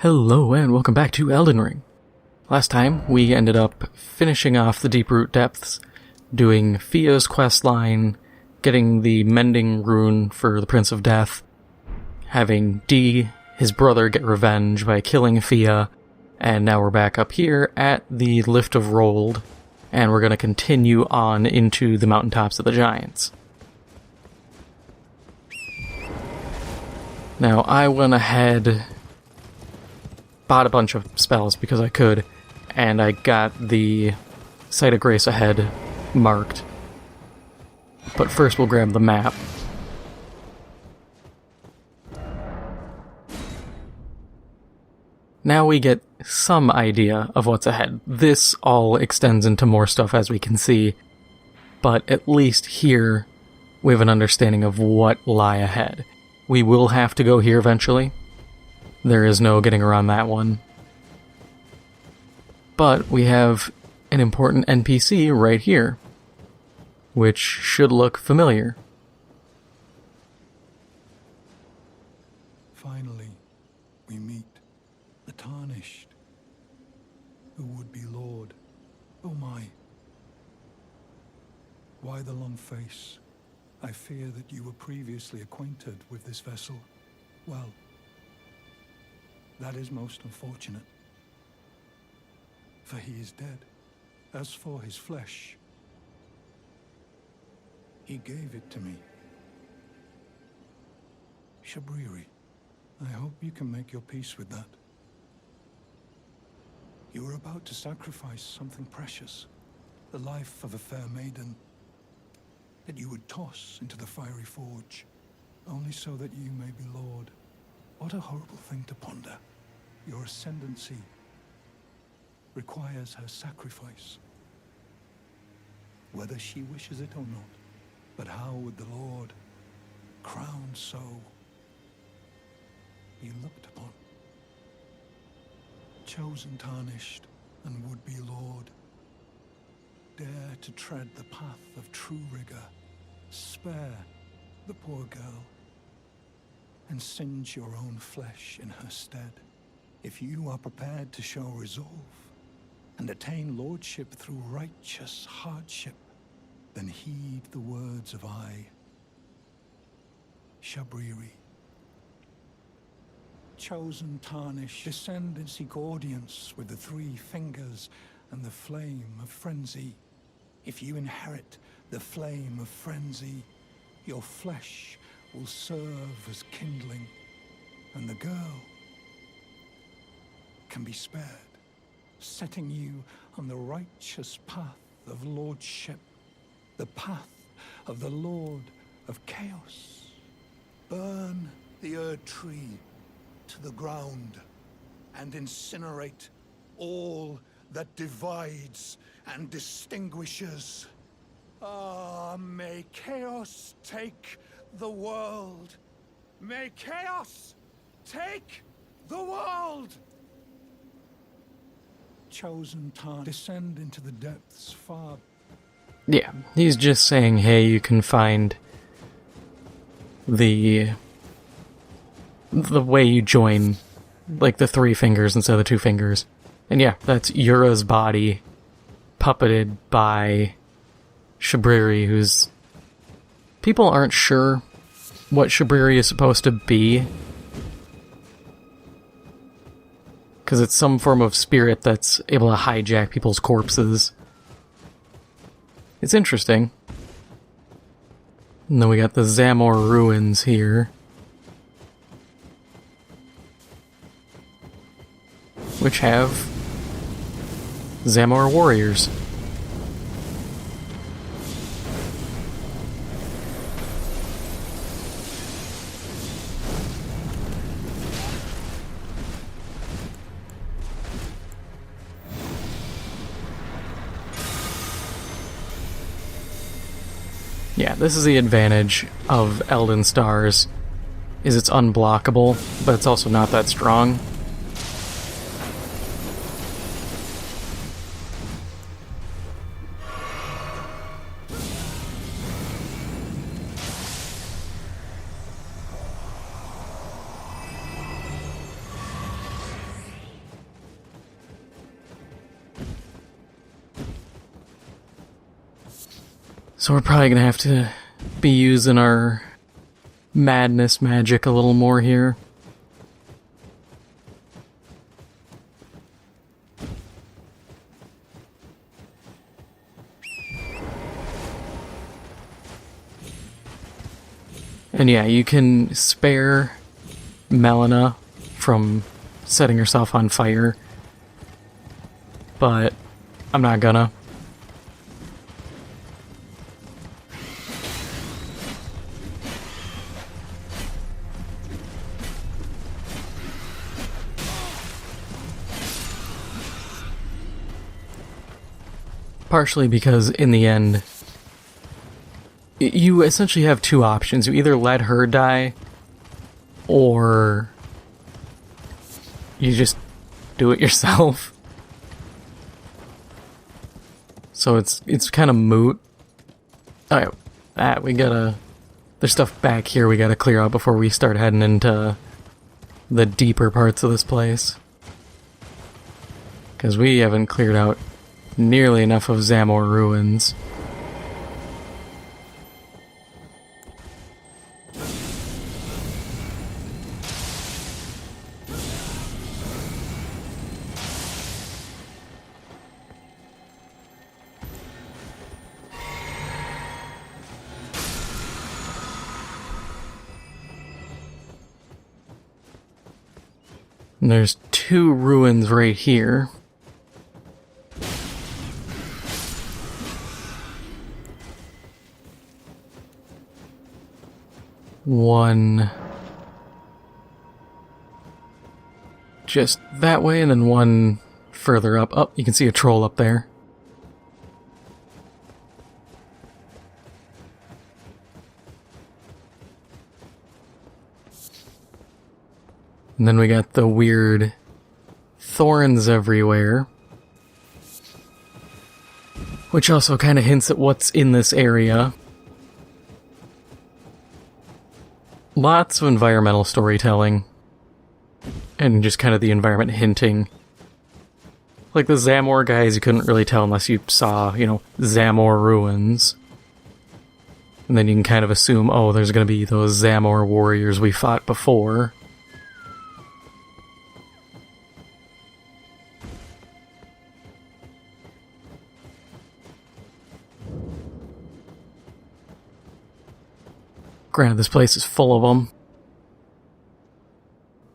Hello and welcome back to Elden Ring. Last time, we ended up finishing off the Deep-Root Depths, doing Fia's questline, getting the Mending Rune for the Prince of Death, having Dee, his brother, get revenge by killing Fia, and now we're back up here at the Lift of Rold, and we're going to continue on into the Mountintops of the Giants. Now, I went ahead, bought a bunch of spells because I could, and I got the Site of Grace ahead marked. But first we'll grab the map. Now we get some idea of what's ahead. This all extends into more stuff as we can see, but at least here we have an understanding of what lie ahead. We will have to go here eventually. There is no getting around that one. But we have an important NPC right here, which should look familiar. Finally, we meet the Tarnished, who would be Lord. Oh my. Why the long face? I fear that you were previously acquainted with this vessel. Well, that is most unfortunate, for he is dead. As for his flesh, he gave it to me. Shabriri, I hope you can make your peace with that. You were about to sacrifice something precious, the life of a fair maiden, that you would toss into the fiery forge, only so that you may be Lord. What a horrible thing to ponder. Your ascendancy requires her sacrifice, whether she wishes it or not. But how would the Lord, crowned so, be looked upon? Chosen, tarnished, and would-be Lord, dare to tread the path of true rigor, spare the poor girl, and singe your own flesh in her stead. If you are prepared to show resolve and attain lordship through righteous hardship, then heed the words of I, Shabriri. Chosen, tarnished, descend and seek audience with the three fingers and the flame of frenzy. If you inherit the flame of frenzy, your flesh will serve as kindling, and the girl can be spared, setting you on the righteous path of lordship, the path of the Lord of Chaos. Burn the Erd Tree to the ground and incinerate all that divides and distinguishes. Ah, may chaos take the world. May chaos take the world! Chosen time, descend into the depths far. Yeah, he's just saying, hey, you can find the way you join, like, the three fingers instead of the two fingers. And yeah, that's Yura's body, puppeted by Shabriri, who's... People aren't sure what Shabriri is supposed to be, because it's some form of spirit that's able to hijack people's corpses. It's interesting. And then we got the Zamor ruins here, which have Zamor warriors. Yeah, this is the advantage of Elden Stars, is it's unblockable, but it's also not that strong. So we're probably gonna have to be using our madness magic a little more here. And yeah, you can spare Melina from setting herself on fire, but I'm not gonna. Partially because in the end, you essentially have two options. You either let her die, or you just do it yourself. So it's kind of moot. Alright, we gotta... There's stuff back here we gotta clear out before we start heading into the deeper parts of this place. Because we haven't cleared out nearly enough of Zamor ruins. And there's two ruins right here. One just that way, and then one further up. Oh, you can see a troll up there. And then we got the weird thorns everywhere, which also kind of hints at what's in this area. Lots of environmental storytelling, and just kind of the environment hinting. Like the Zamor guys, you couldn't really tell unless you saw, Zamor ruins. And then you can kind of assume, oh, there's going to be those Zamor warriors we fought before. Granted, this place is full of them,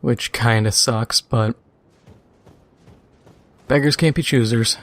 which kind of sucks, but beggars can't be choosers.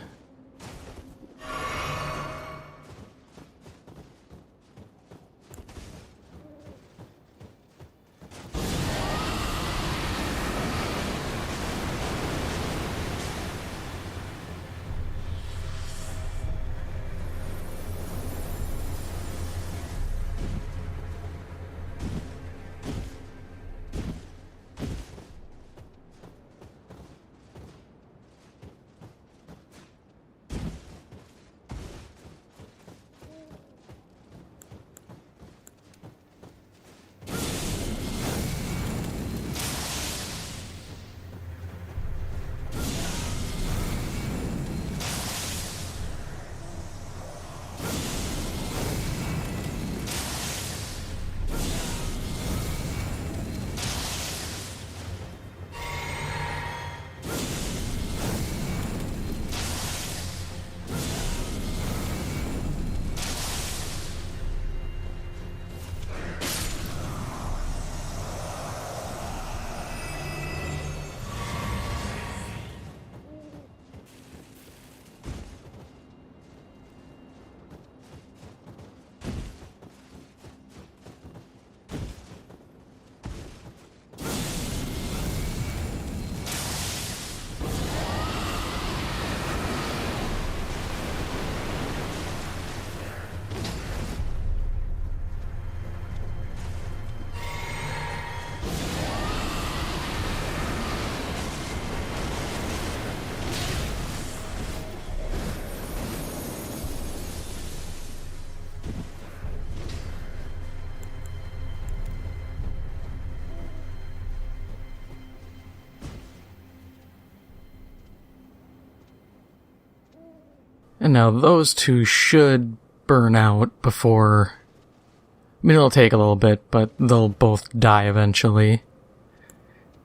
And now those two should burn out before... I mean, it'll take a little bit, but they'll both die eventually.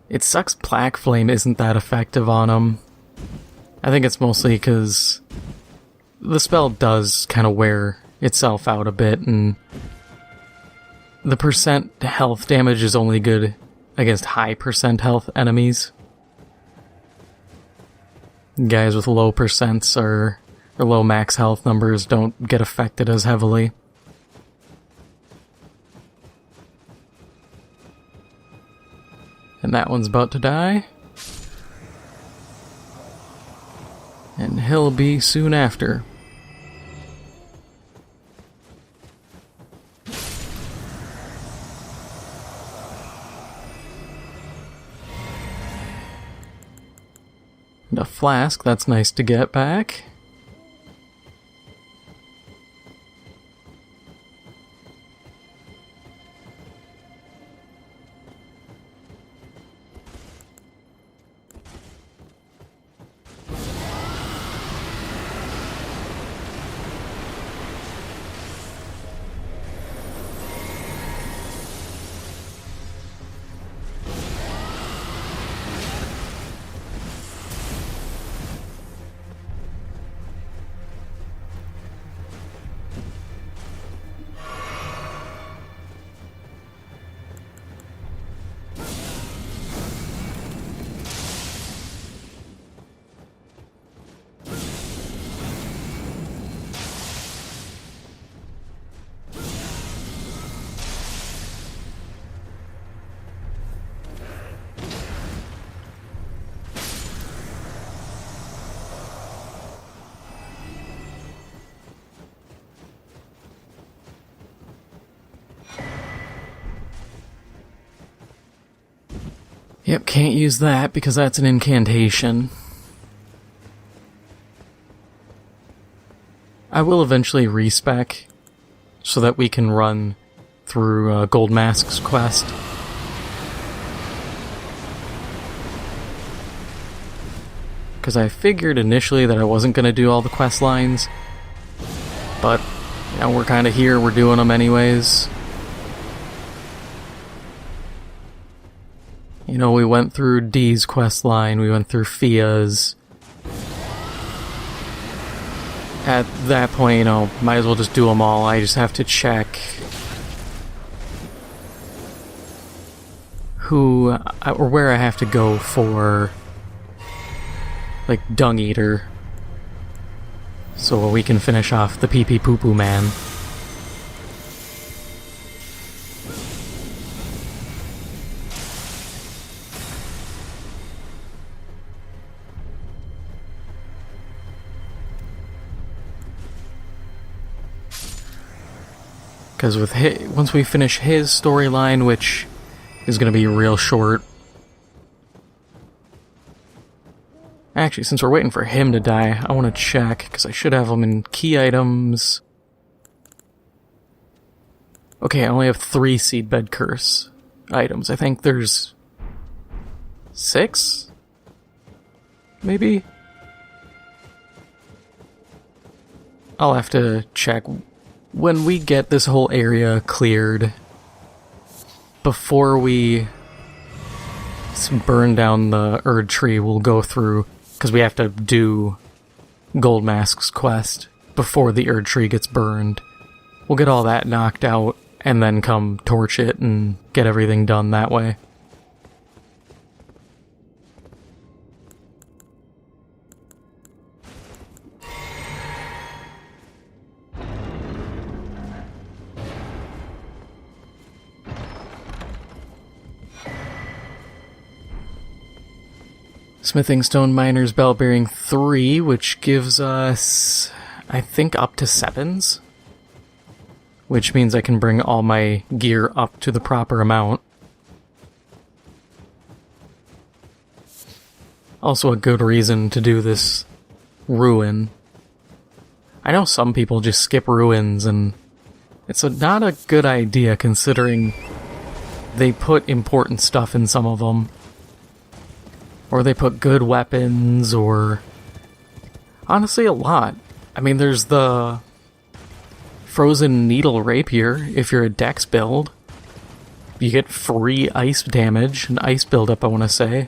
It sucks Black Flame isn't that effective on them. I think it's mostly because the spell does kind of wear itself out a bit, and the percent health damage is only good against high percent health enemies. Guys with low percents or low max health numbers don't get affected as heavily. And that one's about to die. And he'll be soon after. And a flask, that's nice to get back. Yep, can't use that because that's an incantation. I will eventually respec so that we can run through Gold Mask's quest. Because I figured initially that I wasn't going to do all the quest lines, but you know, we're kind of here, we're doing them anyways. You know, we went through Dee's quest line, we went through Fia's. At that point, you know, might as well just do them all. I just have to check who or where I have to go for, like, Dung Eater, so we can finish off the Pee Pee Poo Poo Man. Because with once we finish his storyline, which is going to be real short. Actually, since we're waiting for him to die, I want to check, because I should have them in key items. Okay, I only have 3 Seedbed Curse items. I think there's 6? Maybe? I'll have to check. When we get this whole area cleared, before we burn down the Erd Tree, we'll go through, because we have to do Gold Mask's quest before the Erd Tree gets burned. We'll get all that knocked out, and then come torch it and get everything done that way. Smithing Stone Miner's Bell Bearing 3, which gives us, I think, up to 7s. Which means I can bring all my gear up to the proper amount. Also a good reason to do this ruin. I know some people just skip ruins, and it's not a good idea considering they put important stuff in some of them. Or they put good weapons, or honestly a lot. I mean, there's the Frozen Needle Rapier if you're a Dex build. You get free ice damage, and ice buildup, I want to say.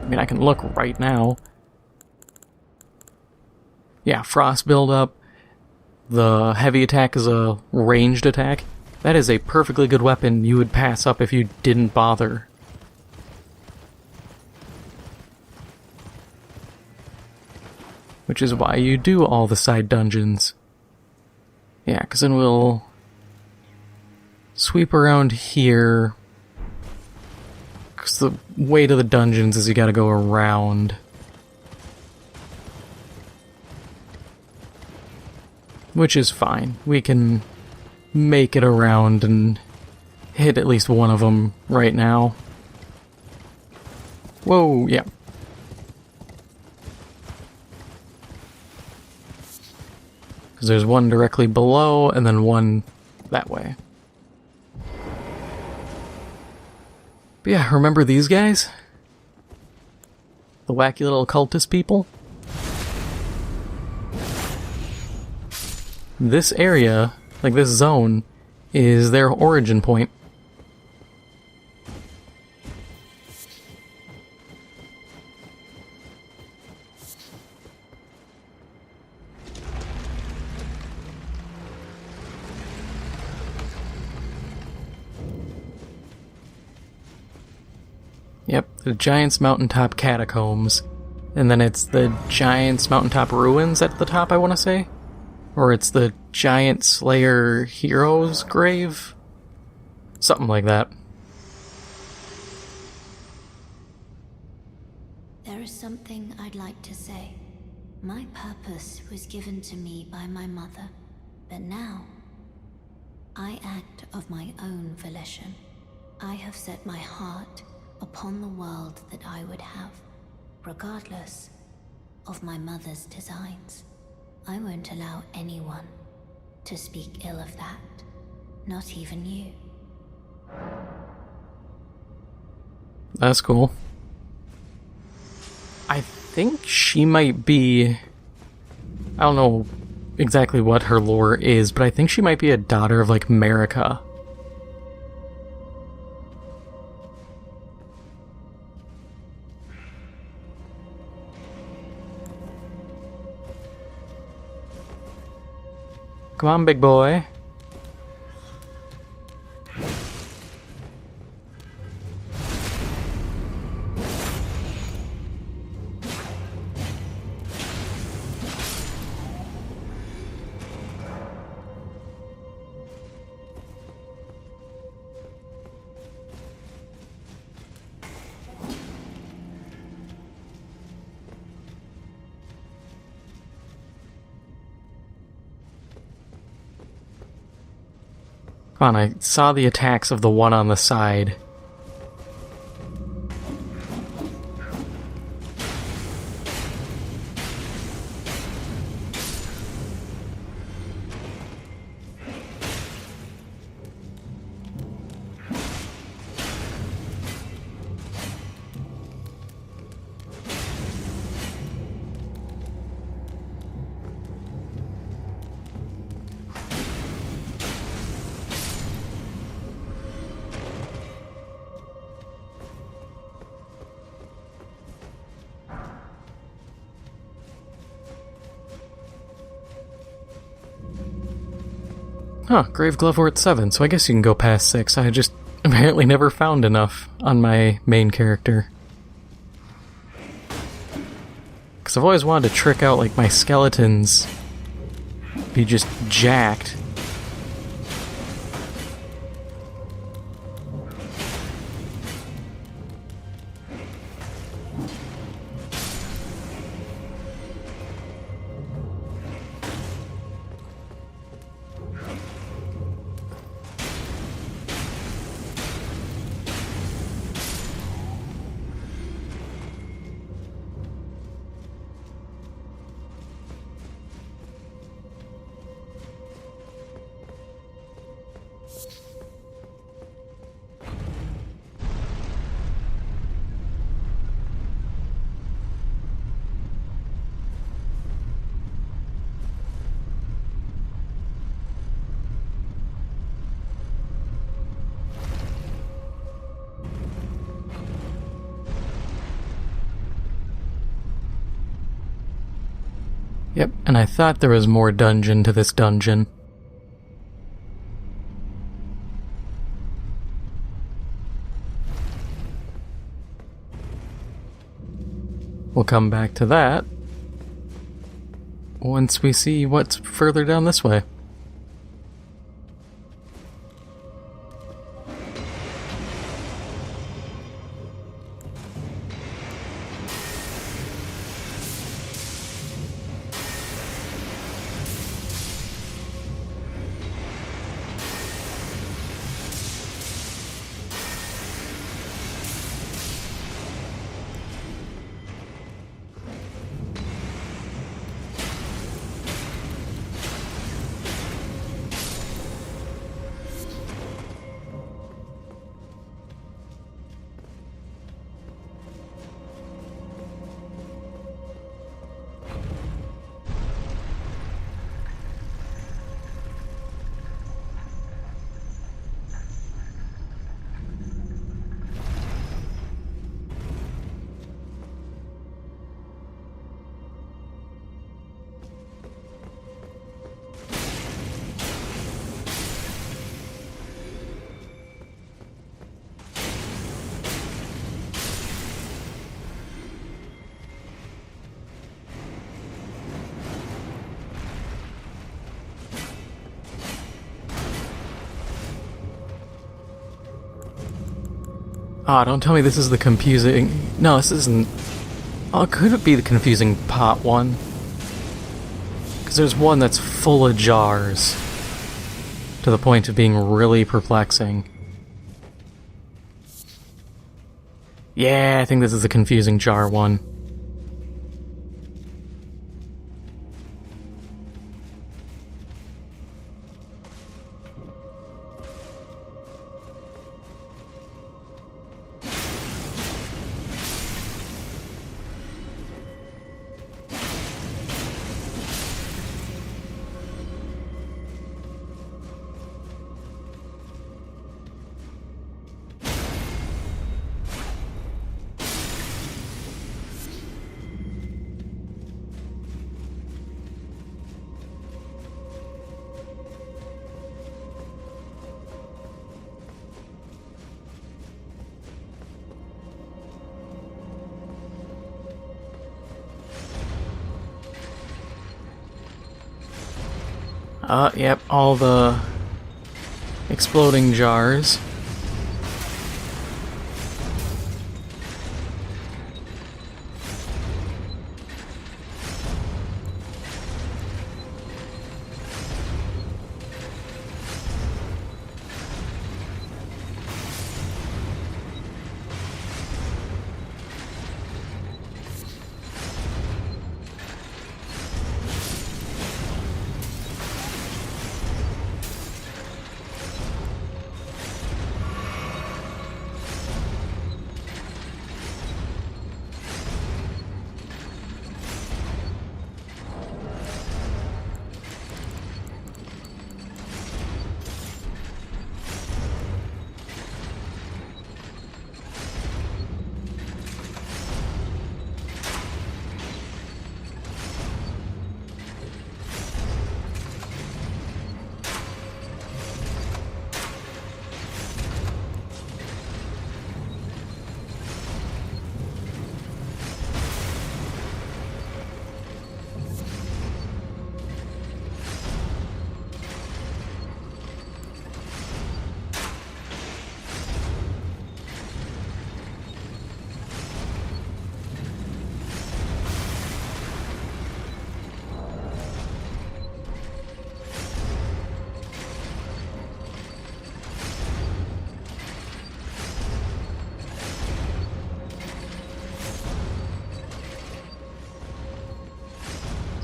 I mean, I can look right now. Yeah, frost buildup. The heavy attack is a ranged attack. That is a perfectly good weapon you would pass up if you didn't bother. Which is why you do all the side dungeons. Yeah, because then we'll sweep around here. Because the way to the dungeons is you gotta go around. Which is fine. We can make it around and hit at least one of them right now. Whoa, yeah. Because there's one directly below, and then one that way. But yeah, remember these guys? The wacky little cultist people? This area, like this zone, is their origin point. Yep, the Giant's Mountaintop Catacombs. And then it's the Giant's Mountaintop Ruins at the top, I want to say? Or it's the Giant Slayer Hero's Grave? Something like that. There is something I'd like to say. My purpose was given to me by my mother, but now I act of my own volition. I have set my heart upon the world that I would have, regardless of my mother's designs. I won't allow anyone to speak ill of that, not even you. That's cool. I think she might be... I don't know exactly what her lore is, but I think she might be a daughter of, like, Marika. Come on, big boy. Come on, I saw the attacks of the one on the side. Huh, Grave Glove we're at 7, so I guess you can go past 6. I just apparently never found enough on my main character. Because I've always wanted to trick out, like, my skeletons be just jacked. Yep, and I thought there was more dungeon to this dungeon. We'll come back to that once we see what's further down this way. Ah, don't tell me this is the confusing... No, this isn't... Oh, could it be the confusing pot one? Because there's one that's full of jars. To the point of being really perplexing. Yeah, I think this is the confusing jar one. Yep, all the exploding jars.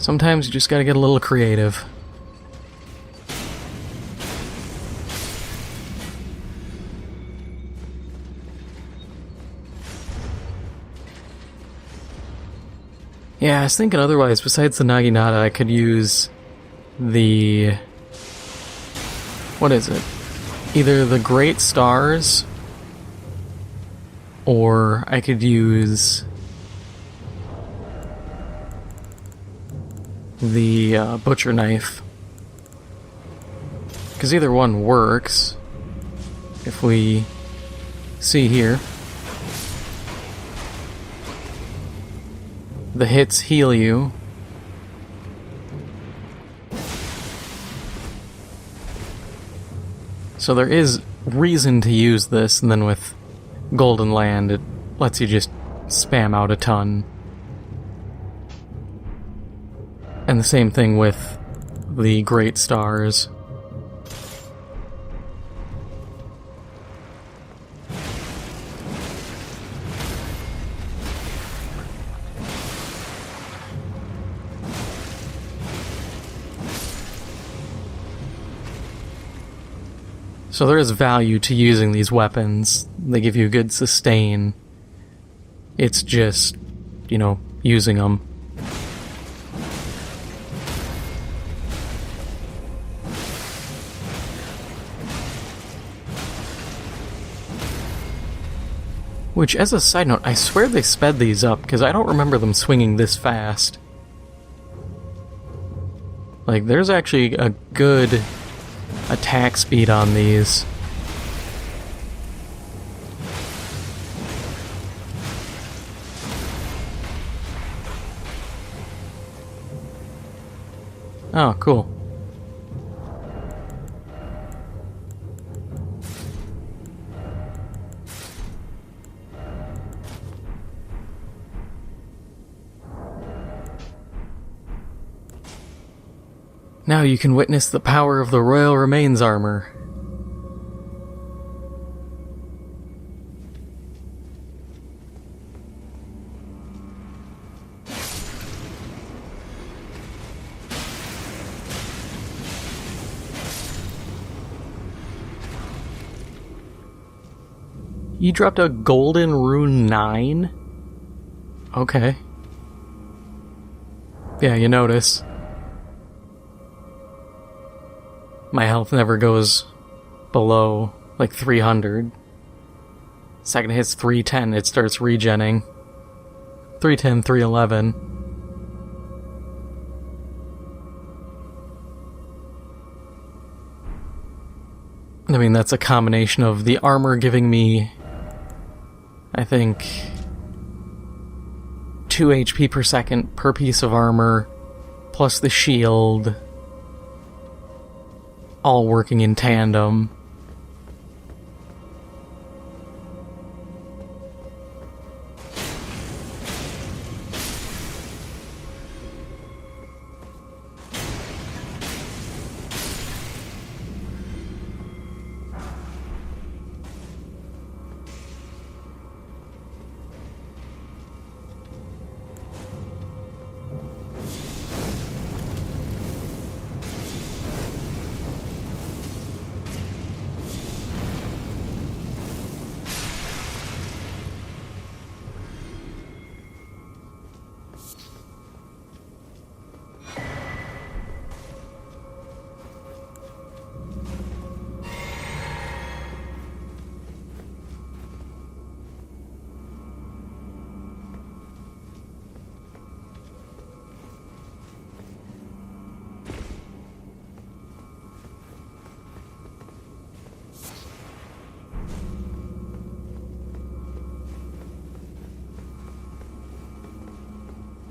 Sometimes you just gotta get a little creative. Yeah, I was thinking otherwise, besides the Naginata, I could use the... What is it? Either the Great Stars, or I could use the butcher knife. Because either one works. If we see here, the hits heal you. So there is reason to use this, and then with Golden Land, it lets you just spam out a ton. And the same thing with the Great Stars. So there is value to using these weapons. They give you good sustain. It's just, you know, using them. Which, as a side note, I swear they sped these up, because I don't remember them swinging this fast. Like, there's actually a good attack speed on these. Oh, cool. Now you can witness the power of the Royal Remains armor. You dropped a golden rune 9? Okay. Yeah, you notice. My health never goes below, like, 300. Second it hits 310, it starts regenning. 310, 311. I mean, that's a combination of the armor giving me, I think, 2 HP per second per piece of armor, plus the shield, all working in tandem.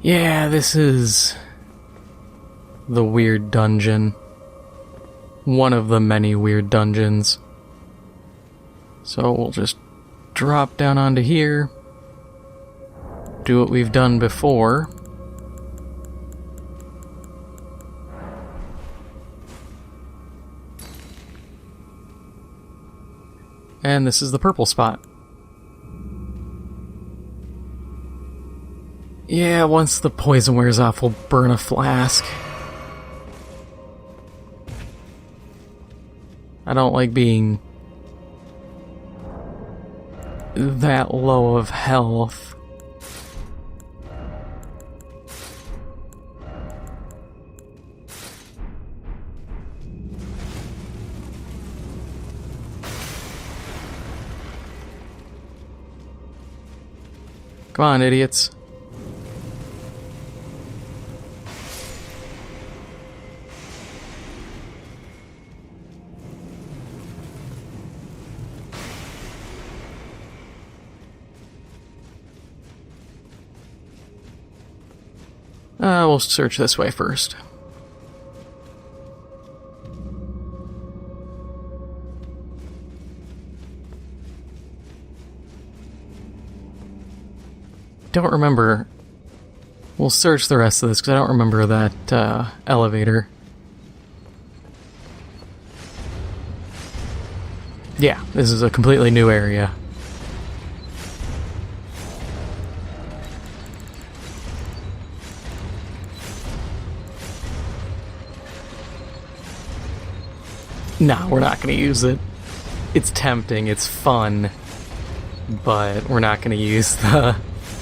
Yeah, this is the weird dungeon. One of the many weird dungeons. So we'll just drop down onto here. Do what we've done before. And this is the purple spot. Yeah, once the poison wears off, we'll burn a flask. I don't like being that low of health. Come on, idiots. We'll search this way first. Don't remember. We'll search the rest of this because I don't remember that elevator. Yeah, this is a completely new area. No, we're not going to use it. It's tempting, it's fun, but we're not going to use the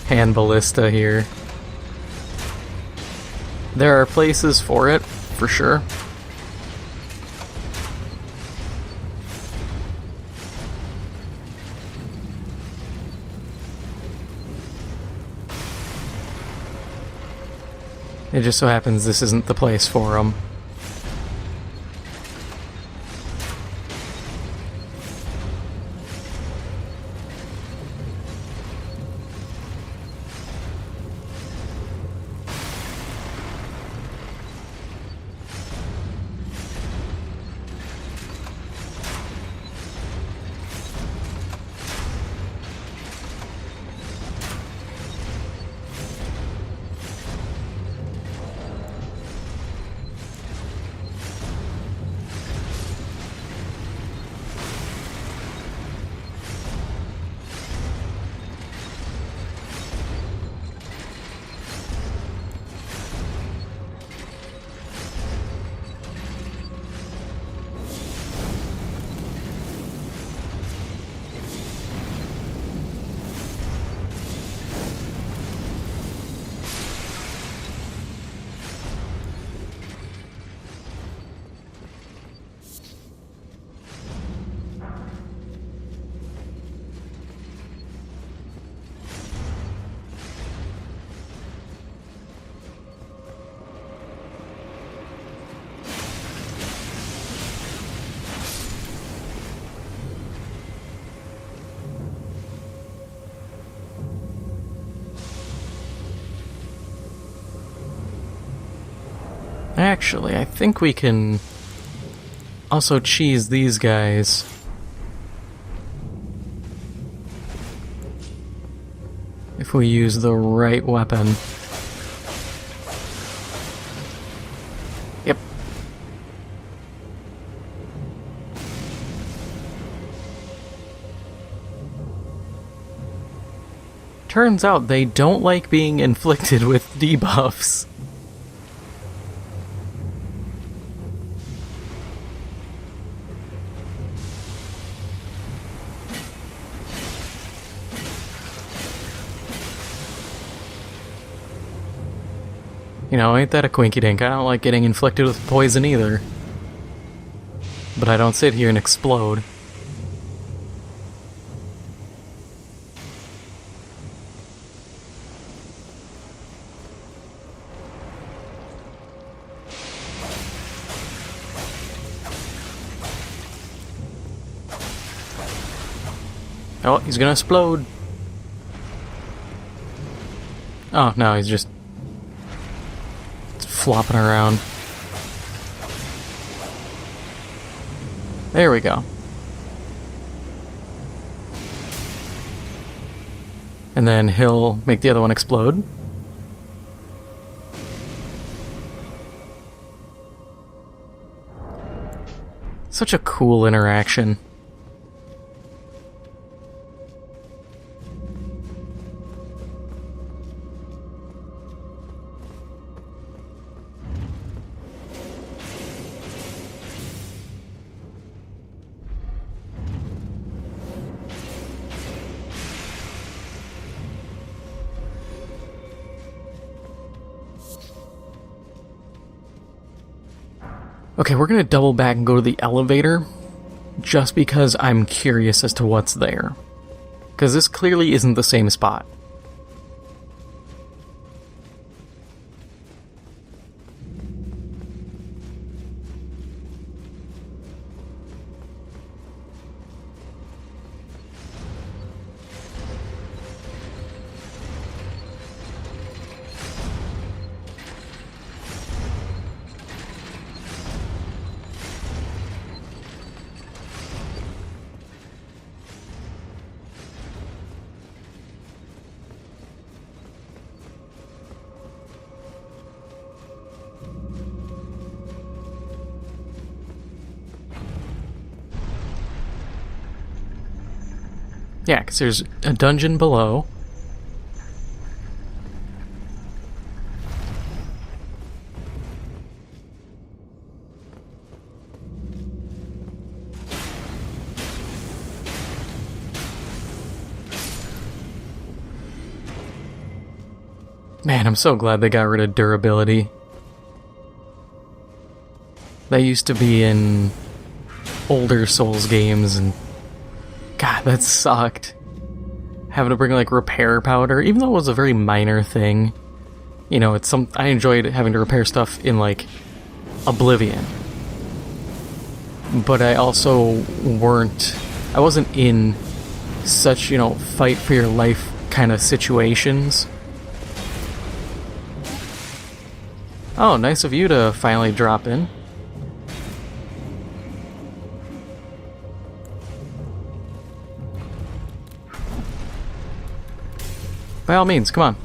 hand ballista here. There are places for it, for sure. It just so happens this isn't the place for them. Actually, I think we can also cheese these guys. If we use the right weapon. Yep. Turns out they don't like being inflicted with debuffs. You know, ain't that a quinky dink? I don't like getting inflicted with poison either. But I don't sit here and explode. Oh, he's gonna explode. Oh, no, he's just flopping around. There we go. And then he'll make the other one explode. Such a cool interaction. Okay, we're gonna double back and go to the elevator, just because I'm curious as to what's there. Because this clearly isn't the same spot. Yeah, because there's a dungeon below. Man, I'm so glad they got rid of durability. That used to be in older Souls games, and God, that sucked. Having to bring like repair powder, even though it was a very minor thing. You know, I enjoyed having to repair stuff in like Oblivion. But I also I wasn't in such, fight for your life kind of situations. Oh, nice of you to finally drop in. By all means, come on.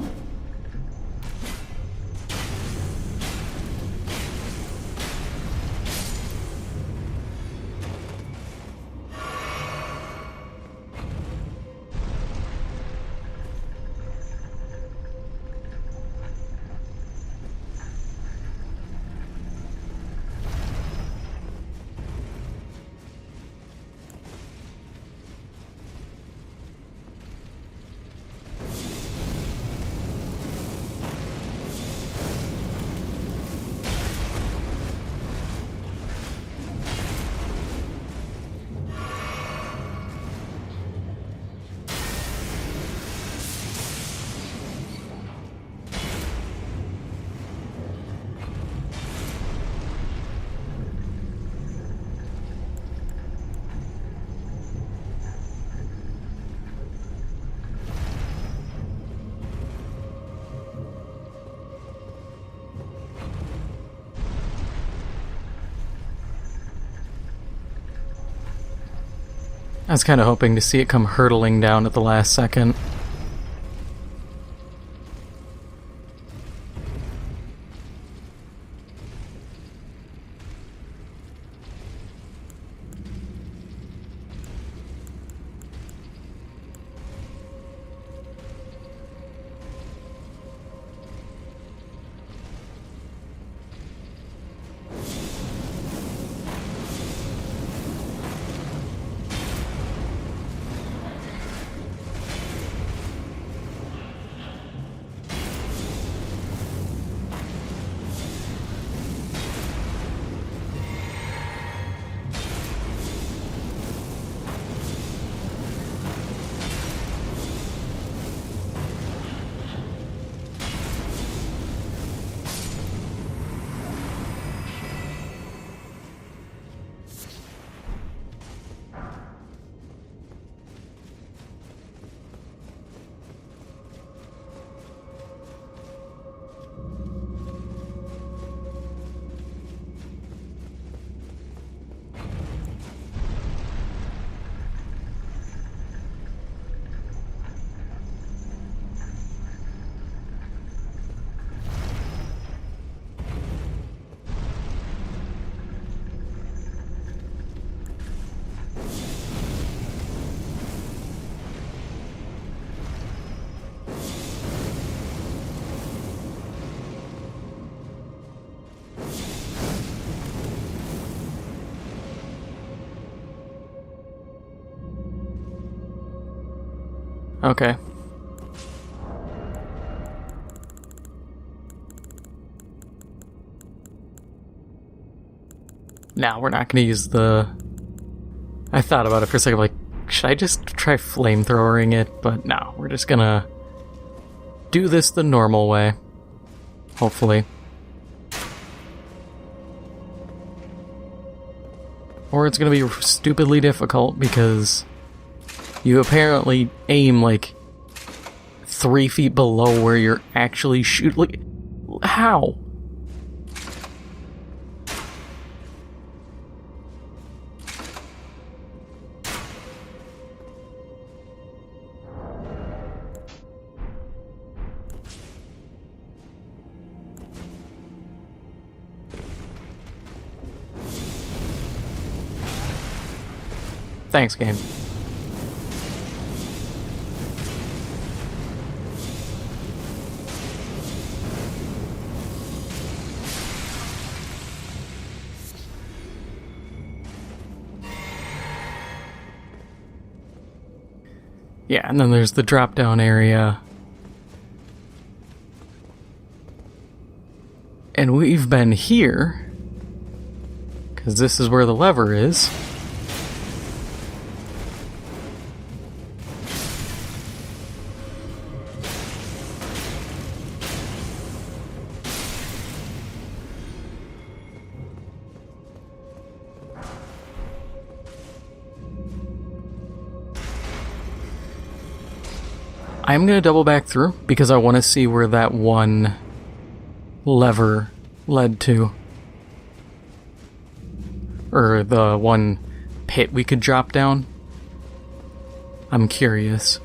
I was kind of hoping to see it come hurtling down at the last second. Okay. Now we're not going to use the... I thought about it for a second, like, should I just try flamethrowering it? But no, we're just going to do this the normal way. Hopefully. Or it's going to be stupidly difficult because you apparently aim like 3 feet below where you're actually shooting. Like, how? Thanks, game. Yeah, and then there's the drop-down area. And we've been here, because this is where the lever is. I'm going to double back through because I want to see where that one lever led to. Or the one pit we could drop down. I'm curious.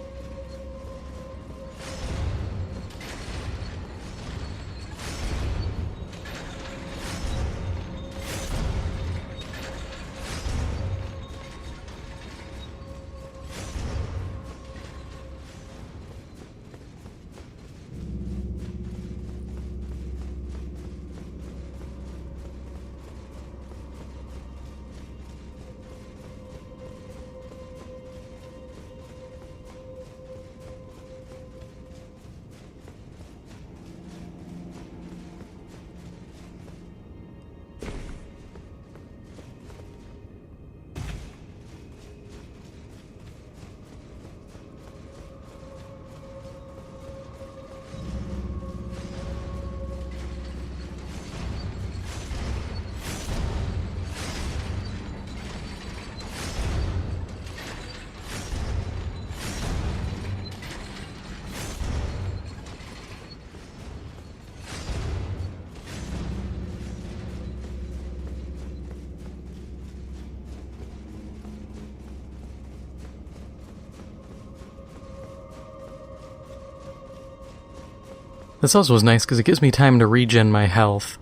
This also is nice because it gives me time to regen my health.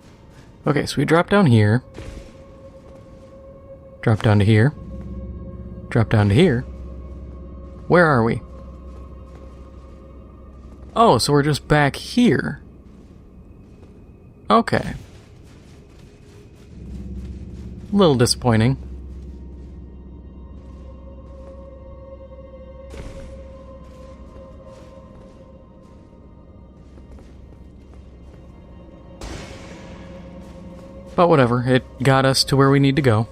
Okay, so we drop down here. Drop down to here. Drop down to here. Where are we? Oh, so we're just back here. Okay. A little disappointing. But whatever, it got us to where we need to go.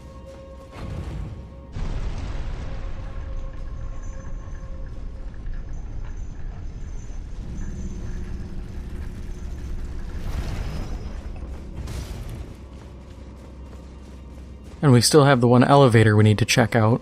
And we still have the one elevator we need to check out.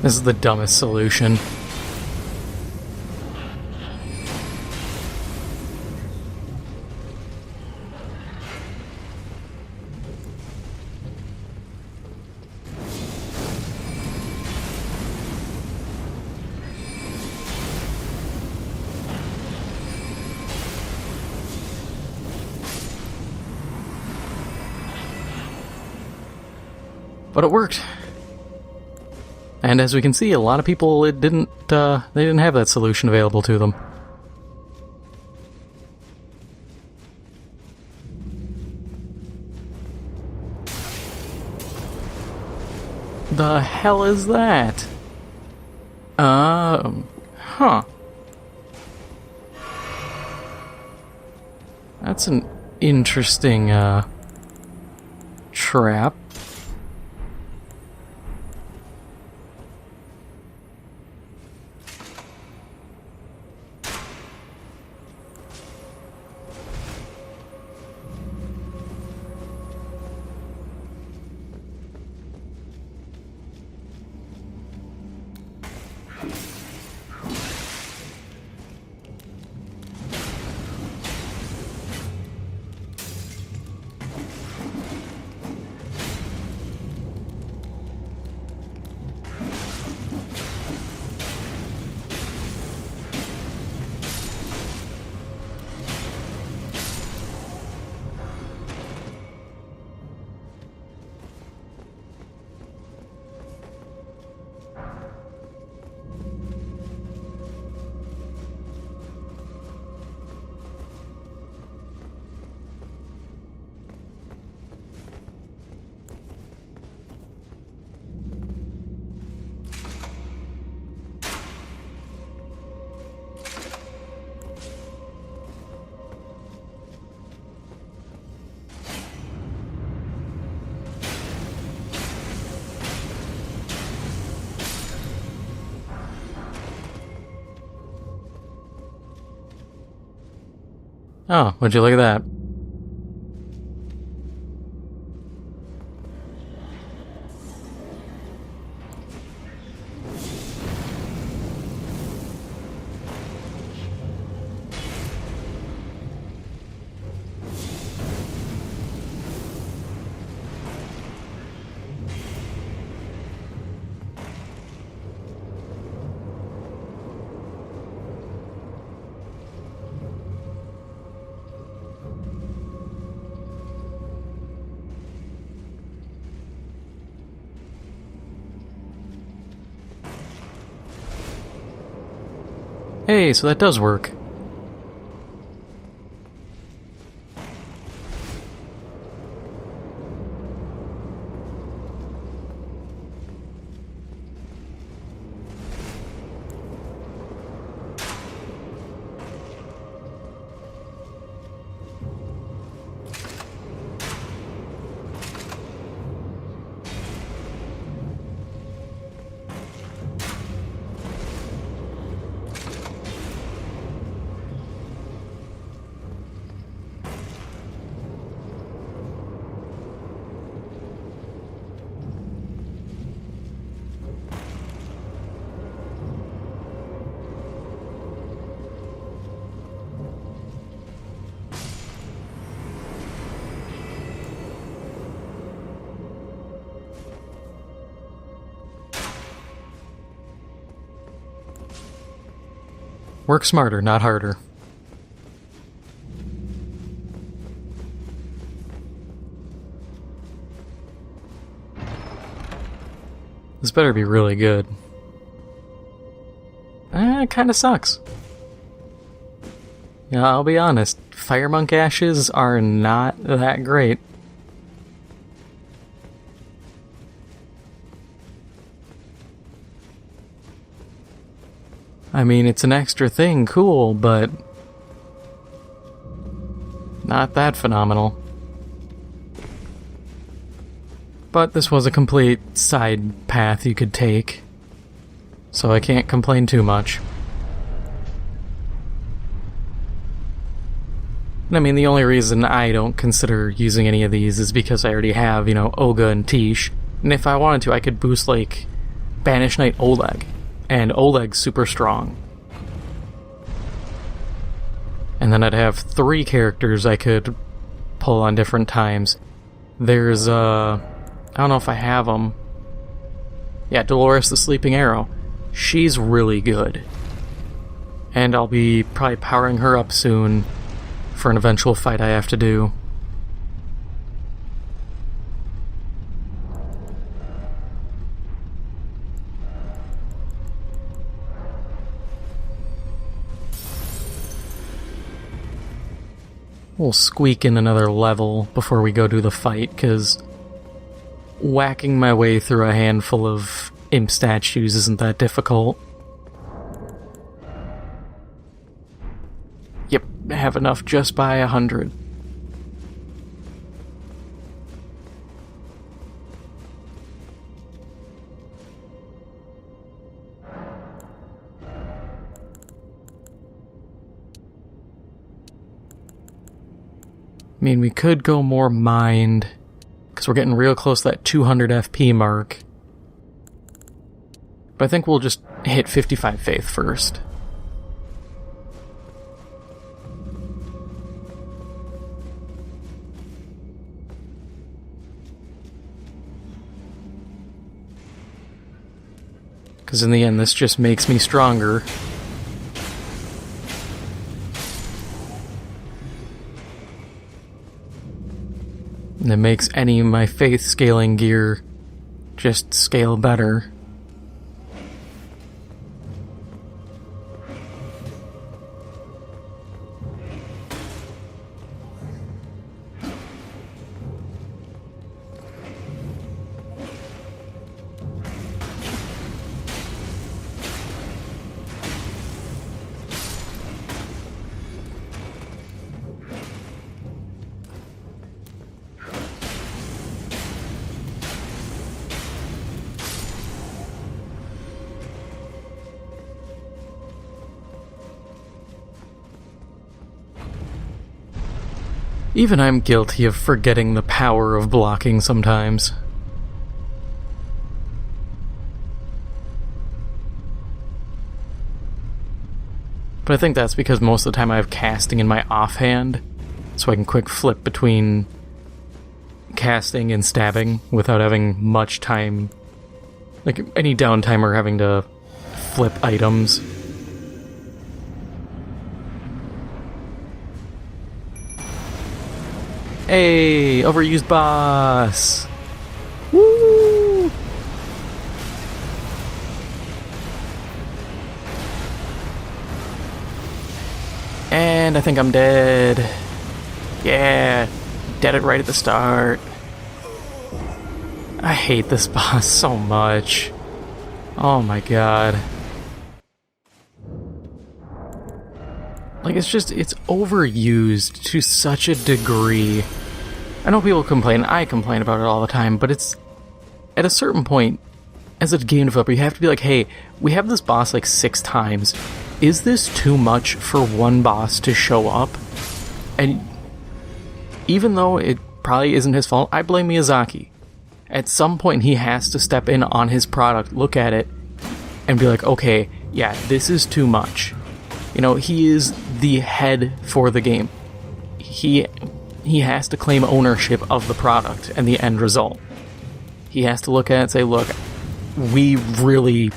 This is the dumbest solution. But it worked. And as we can see, a lot of people, they didn't have that solution available to them. The hell is that? Huh. That's an interesting, trap. Oh, would you look at that? Hey, so that does work. Work smarter, not harder. This better be really good. It kinda sucks. Yeah, I'll be honest, Fire Monk Ashes are not that great. I mean, it's an extra thing, cool, but not that phenomenal. But this was a complete side path you could take, so I can't complain too much. I mean, the only reason I don't consider using any of these is because I already have, Olga and Tish, and if I wanted to, I could boost, like, Banished Knight Oleg, and Oleg's super strong. And then I'd have 3 characters I could pull on different times. There's, I don't know if I have them. Yeah, Dolores the Sleeping Arrow. She's really good. And I'll be probably powering her up soon for an eventual fight I have to do. We'll squeak in another level before we go do the fight, because whacking my way through a handful of imp statues isn't that difficult. Yep, I have enough just by 100. I mean, we could go more mind, because we're getting real close to that 200 FP mark. But I think we'll just hit 55 faith first. Because in the end, this just makes me stronger. And it makes any of my faith scaling gear just scale better. Even I'm guilty of forgetting the power of blocking sometimes. But I think that's because most of the time I have casting in my offhand, so I can quick flip between casting and stabbing without having much time, like any downtime or having to flip items. Hey, overused boss! Woo! And I think I'm dead. Yeah, dead it right at the start. I hate this boss so much. Oh my god. Like, it's overused to such a degree. I know people complain, I complain about it all the time, but it's, at a certain point, as a game developer, you have to be like, hey, we have this boss like 6 times. Is this too much for one boss to show up? And even though it probably isn't his fault, I blame Miyazaki. At some point, he has to step in on his product, look at it, and be like, okay, yeah, this is too much. You know, he is the head for the game. He has to claim ownership of the product and the end result. He has to look at it and say, look, we really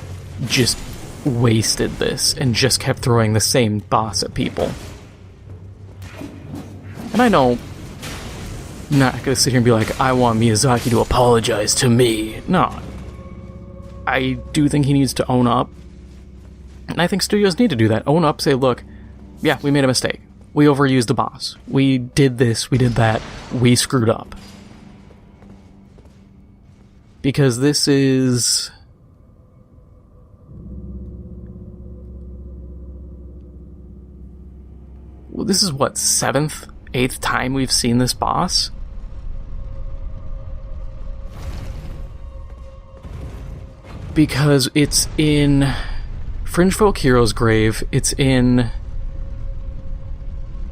just wasted this and just kept throwing the same boss at people. And I know, I'm not going to sit here and be like, I want Miyazaki to apologize to me. No. I do think he needs to own up. And I think studios need to do that. Own up, say, look, yeah, we made a mistake. We overused the boss. We did this, we did that. We screwed up. Because this is... well, this is what, 7th, 8th time we've seen this boss? Because it's in Fringe Folk Hero's Grave, it's in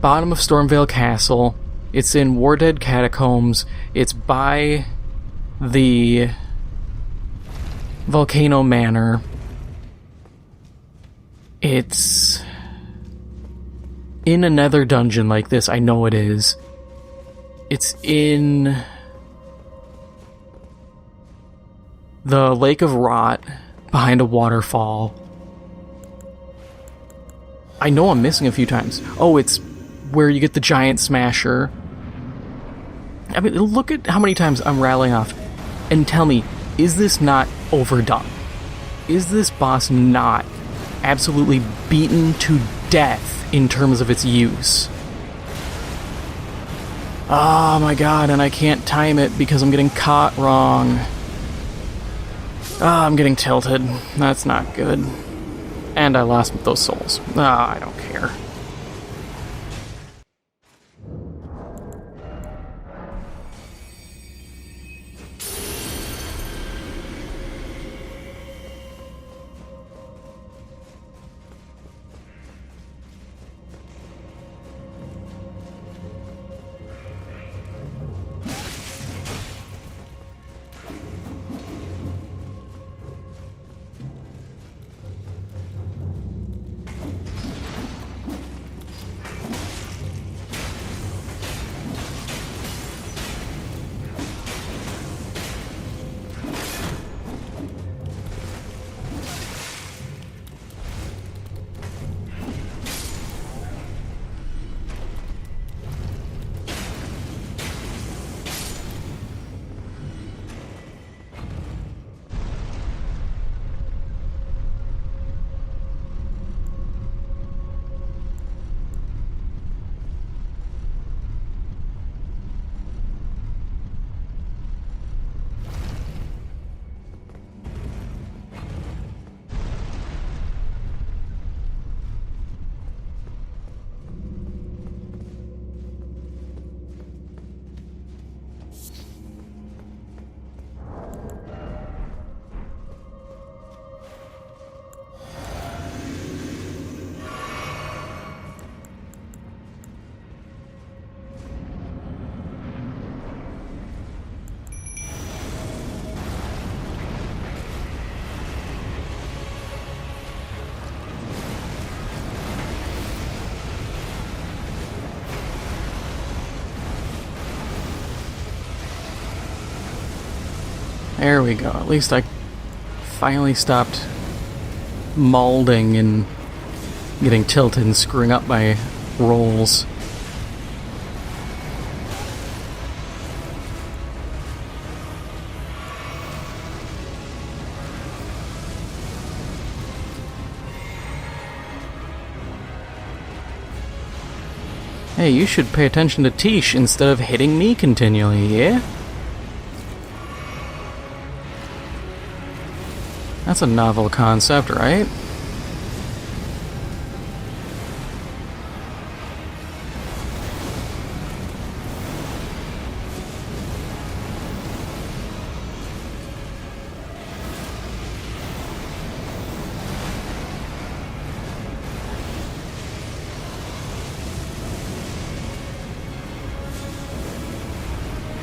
bottom of Stormvale Castle, it's in Wardead Catacombs, it's by the Volcano Manor. It's in another dungeon like this. I know it is. It's in the Lake of Rot, behind a waterfall. I know I'm missing a few times. Oh, it's where you get the giant smasher. I mean, look at how many times I'm rattling off. And tell me, is this not overdone? Is this boss not absolutely beaten to death in terms of its use? Oh my god, and I can't time it because I'm getting caught wrong. I'm getting tilted. That's not good. And I lost those souls. I don't care. There we go. At least I finally stopped mauling and getting tilted and screwing up my rolls. Hey, you should pay attention to Tish instead of hitting me continually, yeah? That's a novel concept, right?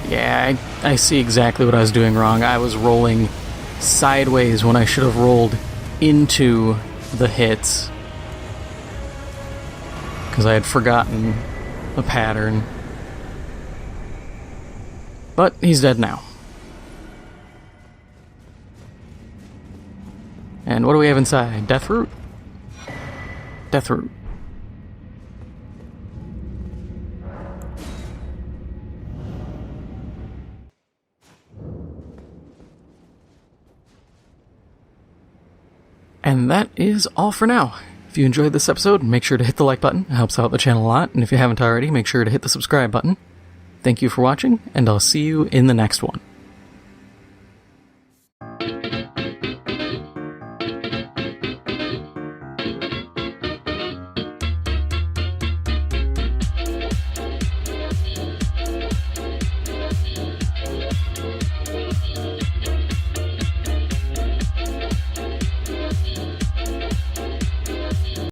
Yeah, I see exactly what I was doing wrong. I was rolling sideways when I should have rolled into the hits because I had forgotten the pattern. But he's dead now. And what do we have inside? Deathroot? Deathroot. And that is all for now. If you enjoyed this episode, make sure to hit the like button. It helps out the channel a lot. And if you haven't already, make sure to hit the subscribe button. Thank you for watching, and I'll see you in the next one.